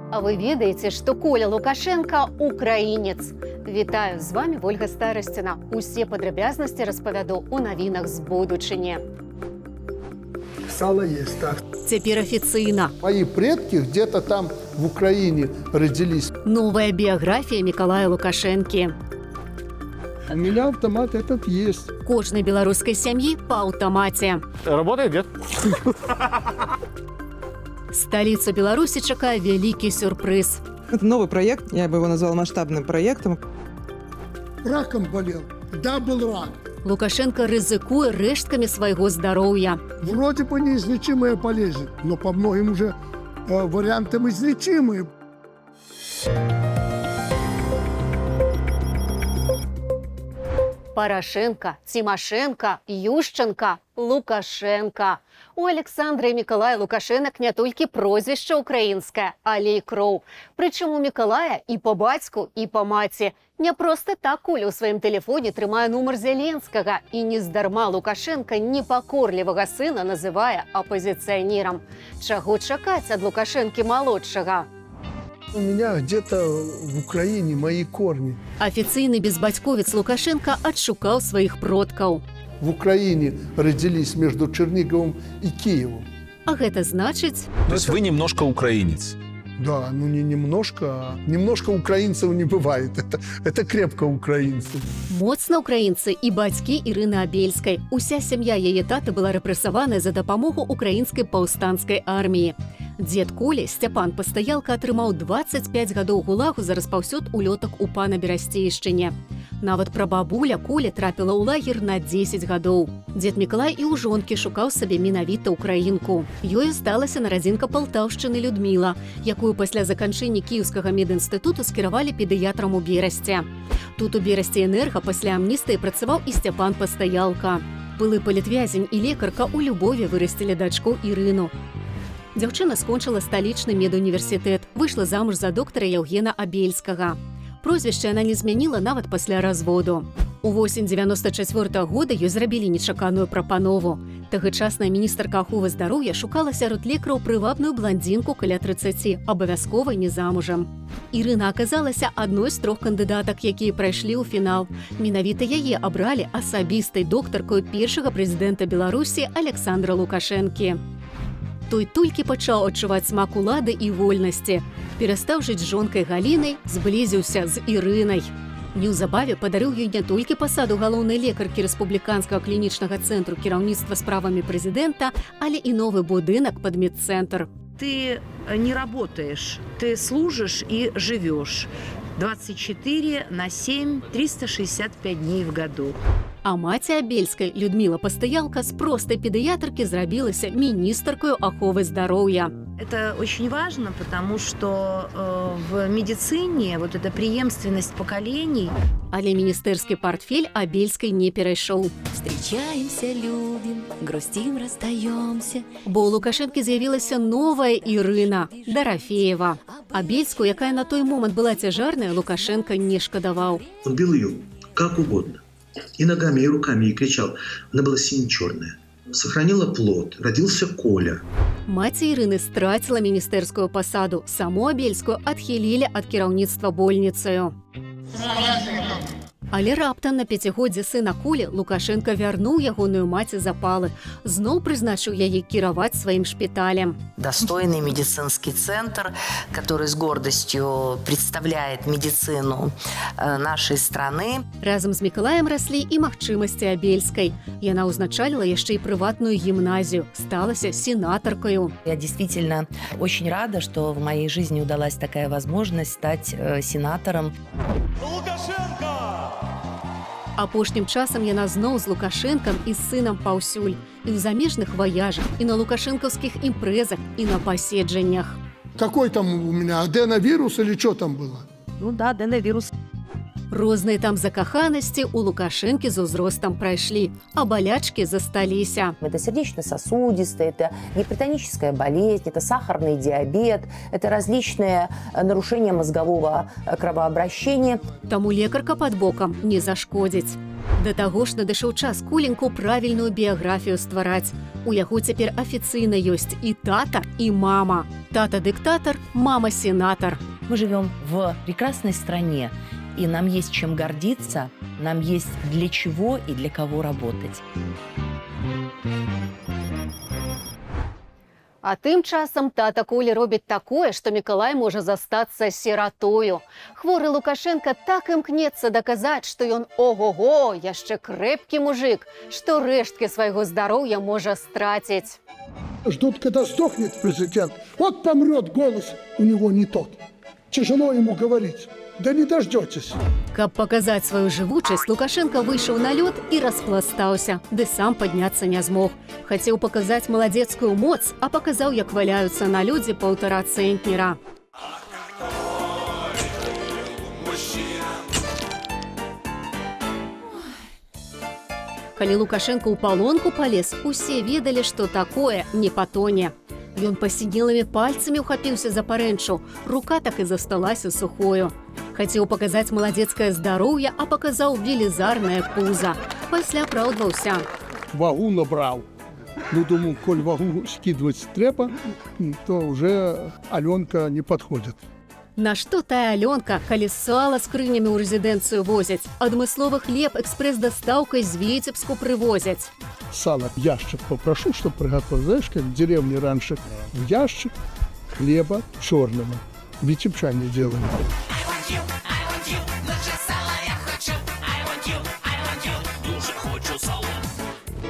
А вы ведаеце, што Коля Лукашенко украінец? Вітаю, з вами Ольга Старасціна. Усе падрабязнасці распавяду ў навінах з будучыні. Сало есть, так. Цяпер афіцыйна. Мои предки где-то там в Украине родились. Новая біяграфія Мікалая Лукашэнкі. У меня автомат этот есть. Кожнай беларускай сям'і па аўтамаце. Работает, нет? Сталіцу Беларусі чакае вялікі сюрпрыз. Это новый проект, я бы его назвал масштабным проектом. Раком болел. Да, был рак. Лукашенко рызыкуе рэшткамі свайго здароўя. Вроде бы неизлечимая болезнь, но по многим уже вариантам излечимые. Порошенко, Тимошенко, Ющенко, Лукашенко. У Александра і Мікалая Лукашэнак не толькі прозвішча украінскае, але і кроў. Прычым у Мікалая і па бацьку, і па маці. Не проста так Коля ў сваім тэлефоне трымае нумар Зеленскага. І нездарма Лукашенко непакорлівага сына называе апазіцыянерам. Чаго чакаць ад Лукашэнкі малодшага? У меня где-то в Украине мои корни. Афіцыйны безбацьковец Лукашенко адшукаў сваіх продкаў. В Украине родились между Черниговым и Киевом. А гэта значыць... То есть вы немножко украинец? Да, ну не немножко, а немножко украинцев не бывает. Это крепко украинцы. Моцна украінцы і бацькі Ірыны Абельскай. Уся сям'я яе таты была рэпрэсаваная за дапамогу украінскай паўстанцкай арміі. Дзед Колі, Сцяпан Пастаялка, атрымаў 25 гадоў гулагу за распаўсюд улётак УПА на Берасцейшчыне. Нават прабабуля Колі трапіла ў лагер на 10 гадоў. Дзед Мікалай і ў жонкі шукаў сабе менавіта ўкраінку. Ёй сталася нарадзінка Палтаўшчыны Людміла, якую пасля заканчэння Кіеўскага медінстытуту скіравалі педыятрам у Берасці. Тут у Берасці энерга пасля амністыі працаваў і Сцяпан Пастаялка. Былы палітвязень і лекарка ў любові вырасцілі дачку Ірыну. Дзяўчына скончыла сталічны медуніверсітэт, выйшла замуж за доктара Яўгена Абельскага. Прозвішча яна не змяніла нават пасля разводу. У восень 94-го года ёй зрабілі нечаканую прапанову. Тагачасная міністарка аховы здароўя шукала сярод лекараў прывабную бландзінку каля 30, абавязкова не замужам. Ірына аказалася адной з 3 кандыдатак, якія прайшлі ў фінал. Менавіта яе абралі асабістай доктаркою першага прэзідэнта Беларусі Александра Лукашэнкі. Той толькі пачаў адчуваць смак улады і вольнасці. Перастаў жыць з жонкай Галінай, зблізіўся з Ірынай. Неўзабаве падарыў ёй не толькі пасаду галоўнай лекаркі рэспубліканскага клінічнага цэнтру кіраўніцтва справамі прэзідэнта, але і новы будынак пад медцэнтр. Ты не работаешь, ты служишь и живешь 24/7, 365 дней в году. А маці Абельскай, Людміла Пастаялка, з простай педыятркі зрабілася міністаркаю аховы здароўя. Это очень важно, потому что в медицине вот эта преемственность поколений. Але міністэрскі партфель Абельскай не перайшоў. Встречаемся, любим, грустим, расстаемся. Бо ў Лукашэнкі з'явілася новая Ірына Дарафеева. Абельскую, якая на той момант была цяжарная, Лукашенко не шкадаваў. Он бил ее как угодно. И ногами, и руками, и кричал. Она была сине-черная. Сохранила плод. Родился Коля. Маці Ірыны страціла міністэрскую пасаду. Саму Абельскую адхілілі ад кіраўніцтва больніцаю. Але раптам на 5-годзе сына Колі Лукашенко вярнуў ягоную маці запалы. Зноў прызначыў яе кіраваць сваім шпіталем. Достойный медицинский центр, который с гордостью представляет медицину нашей страны. Разам з Мікалаем раслі і магчымасці Абельскай. Яна ўзначаліла яшчэ і прыватную гімназію, сталася сенатаркаю. Я действительно очень рада, что в моей жизни удалась такая возможность стать сенатором. Апошнім часам яна зноў з Лукашэнкам і з сынам паўсюль. І ў замежных ваяжах, і на лукашэнкаўскіх імпрэзах, і на паседжаннях. Какой там у меня, аденовирус или что там было? Ну да, аденовирус. Розныя там закаханасці у Лукашэнкі з узростам прайшлі, а балячкі засталіся. Это сердечно-сосудистая, это гипертоническая болезнь, это сахарный диабет, это различные нарушения мозгового кровообращения. Таму лекарка пад бокам не зашкодзіць. Да таго ж надышоў час Куленьку правільную біяграфію ствараць. У яго цяпер афіцыйна ёсць і тата, і мама. Тата дыктатар, мама сенатар. Мы живем в прекрасной стране, и нам есть чем гордиться, нам есть для чего и для кого работать. А тым часам тата Колі робіць такое, што Мікалай можа застацца сіратою. Хворы Лукашенка так імкнецца даказаць, што ён ого-го, яшчэ крэпкі мужик, што рэшткі свайго здароўя можа страціць. Ждут, когда сдохнет президент. Вот помрет, голос у него не тот. Тяжело ему говорить. Да не дождетесь. Каб паказаць сваю жывучасць, Лукашенка выйшаў на лёд і распластаўся, ды сам падняцца не змог. Хацеў паказаць маладзецкую моц, а паказаў, як валяюцца на лёдзе 1,5 цэнтнера. Калі Лукашенко ў палонку палез, усе ведалі, што такое не патоне. Ён пасінелымі пальцамі ўхапіўся за парэнчу, рука так і засталася сухою. Хацеў паказаць маладзецкае здароўе, а паказаў велізарнае пуза. Пасля апраўдваўся. Вагу набрал. Ну, думаю, коль вагу скидывать треба, то уже Аленка не подходит. На што тая Алёнка, калі сала скрынями ў рэзідэнцыю возяць, адмысловы хлеб экспрэс-дастаўкай з Віцебску прывозяць. Сало в ящик попрошу, чтобы приготовить. Знаешь, как в деревне раньше в ящик хлеба черного. Витебчане делали.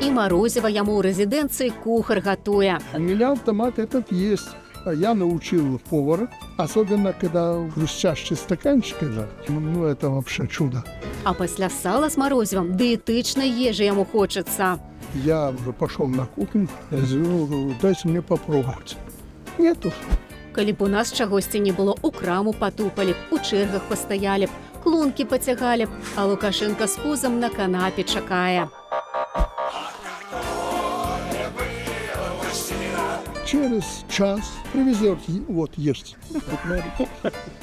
І Морозева яму ў рэзідэнцыі кухар гатуе. У меня автомат этот есть. Я научил повара, особенно когда в хрустящий стаканчик, ну это вообще чудо. А пасля сала з Морозевым дыетычнай ежы яму хочацца. Я уже пошел на кухню, я говорю, дайте мне попробовать. Нету. Калі б у нас чагосьці не было, у краму патупалі б, у чэргах пастаялі б, клункі пацягалі б, а Лукашенка з пузам на канапе чакае. Через час привезет, вот есть.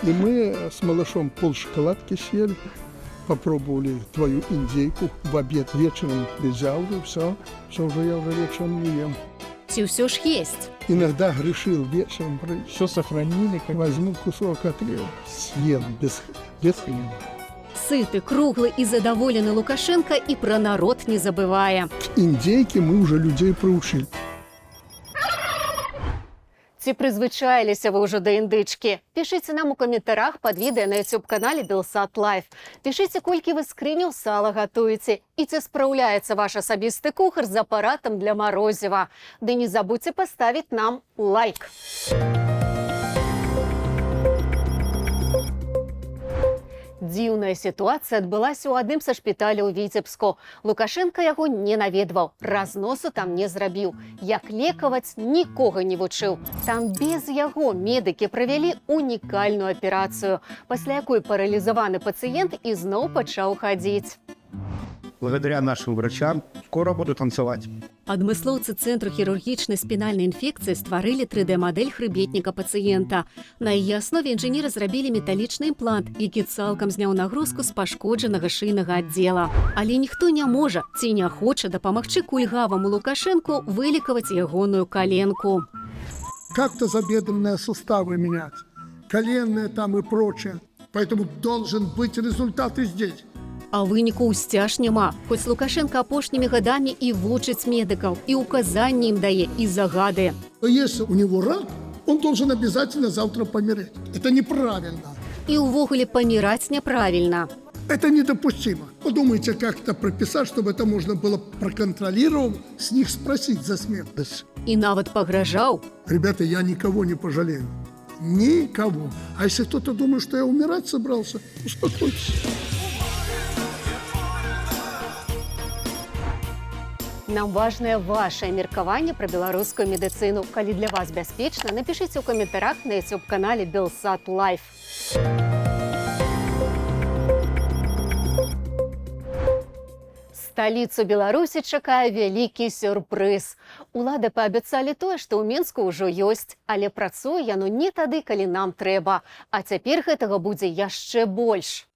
И мы с малышом полшоколадки съели, попробовали твою индейку, в обед вечером взял, и все уже я уже вечером не ем. Ці ўсё ж есть? Иногда грешил вечером, все сохранили, возьму кусок отрезал, съем без хлеба. Сыты, круглы і задаволены Лукашенка і пра народ не забывае. Индейки мы уже людей приучили. Ці прызвычаіліся вы ўжо да індычкі? Пішыце нам у каментарах пад відэа на YouTube-канале Белсат Лайф. Пішыце, колькі вы скрыняў сала гатуеце і ці спраўляецца ваш асабісты кухар з апаратам для Морозева. Ды не забудзьце паставіць нам лайк. Дзіўная сітуацыя адбылася ў адным са шпіталяў Віцебску. Лукашенка яго не наведваў, разносу там не зрабіў. Як лекаваць, нікога не вучыў. Там без яго медыкі правялі унікальную аперацыю, пасля якой паралізаваны пацыент ізноў пачаў хадзіць. Благодаря нашим врачам скоро буду танцевать. Адмыслоўцы Цэнтру хірургічнай спінальнай інфекцыі стварылі 3D-мадэль хрыбетніка пацыента. На яе аснове інжынеры зрабілі металічны імплант, які цалкам зняў нагрузку з пашкоджанага шыйнага аддзела. Але ніхто не можа ці не хоча дапамагчы кульгаваму Лукашенку вылікаваць ягоную коленку. Как тазобедренные суставы менять, коленные там и прочее. Поэтому должен быть результат и здесь. А выніку ўсцяж няма, хоць Лукашенко апошнімі гадамі і вучыць медыкаў, і указанні ім дае, і загады. Если у него рак, он должен обязательно завтра помереть. Это неправильно. І ўвогуле паміраць няправільна. Это недопустимо. Подумайте, как это прописать, чтобы это можно было проконтролировать, с них спросить за смертность. І нават пагражаў. Ребята, я никого не пожалею. Никого. А если кто-то думает, что я умирать собрался, успокойтесь. Нам важнае вашае меркаванне пра беларускую медыцыну. Калі для вас бяспечна, напішыце ў каментарах на YouTube-канале Белсат Лайф. Сталіцу Беларусі чакае вялікі сюрпрыз. Улады паабяцалі тое, што ў Мінску ўжо ёсць, але працуе яно не тады, калі нам трэба. А цяпер гэтага будзе яшчэ больш.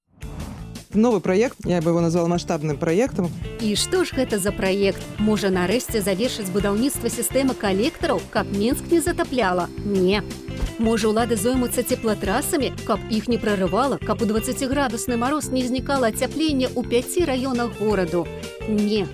Новый проект, я бы его назвала масштабным проектом. І што ж гэта за праект? Можа, нарэшце завершыць будаўніцтва сістэмы калектараў, каб Мінск не затапляла? Не. Можа, улады зоймуцца цеплатрасамі, каб іх не прарывала, каб у 20-градусны мароз не знікала ацяпленне ў 5 раёнах гораду? Не.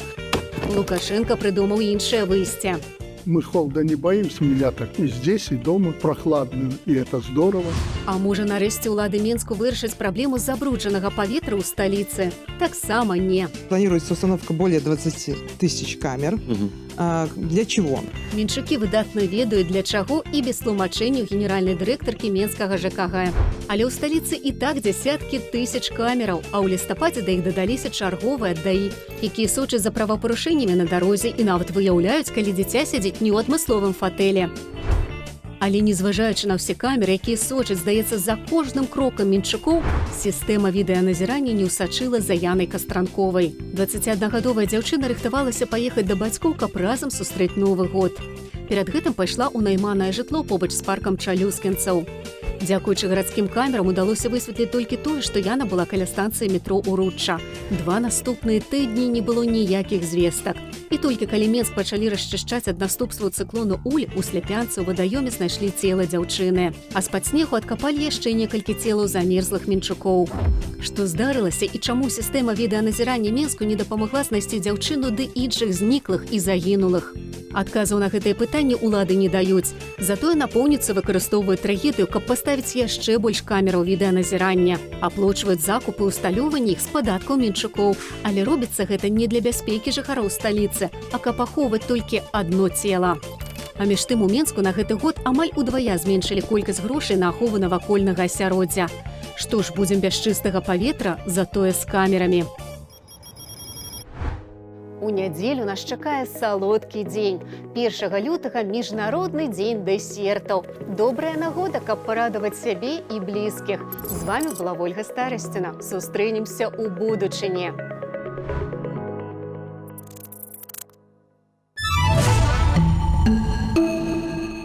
Лукашенко прыдумаў іншае выйсце. Мы холода не боимся, меня так и здесь, и дома прохладно, и это здорово. А можа, нарэшце ўлады Мінску вырашыць праблему забруджанага паветра ў сталіцы? Таксама не. Планируется установка более 20 тысяч камер. Для чего? Мінчукі выдатна ведаюць, для чаго, і без тлумачэнняў генеральнай дырэктаркі Менскага ЖКГ. Але ў сталіцы і так дзясяткі тысяч камераў, а ў лістападзе да іх дадаліся чарговыя ДАІ, якія сочаць за правапарушэннямі на дарозе і нават выяўляюць, калі дзіця сядзіць не ў адмысловым фатэле. Але незважаючы на ўсе камеры, якія сочаць, здаецца, за кожным крокам мінчукоў, сістэма відэаназірання не ўсачыла за Янай Кастранковай. 21гадовая дзяўчына рыхтавалася паехаць да бацькоў, каб разам сустрэць Новы год. Перад гэтым пайшла ў найманае жытло побач з паркам чалюскінцаў. Дзякуючы гарадскім камерам удалося высветліць толькі тое, што Яна была каля станцыі метро Уручча. 2 наступныя тыдні не было ніякіх звестак. І толькі калі Менск пачалі расчышчаць ад наступстваў цыклону Уль, у Сляпянцы ў вадаёме знайшлі цела дзяўчыны. А з-пад снегу адкапалі яшчэ некалькі целаў замерзлых мінчукоў. Што здарылася і чаму сістэма відэаназірання Менску не дапамагла знайсці дзяўчыну ды іншых зніклых і загінулых? Адказаў на гэтыя пытанні ўлады не даюць. Затое напоўніцы выкарыстоўваюць трагедыю, каб паставіць яшчэ больш камераў відэаназірання. Аплочваюць закупы і ўсталёўванне іх з падаткаў мінчукоў. Але робіцца гэта не для бяспекі жыхароў сталіцы, а каб ахоўваць толькі адно цела. А між тым у Менску на гэты год амаль удвая зменшылі колькасць грошай на ахову навакольнага асяроддзя. Што ж, будзем без чыстага паветра, затое з камерамі. У нядзелю нас чакае салодкі дзень. 1 лютага міжнародны дзень дэсертаў. Добрая нагода, каб парадаваць сябе і блізкіх. З вами была Вольга Старасціна. Сустрэнемся ў будучыні.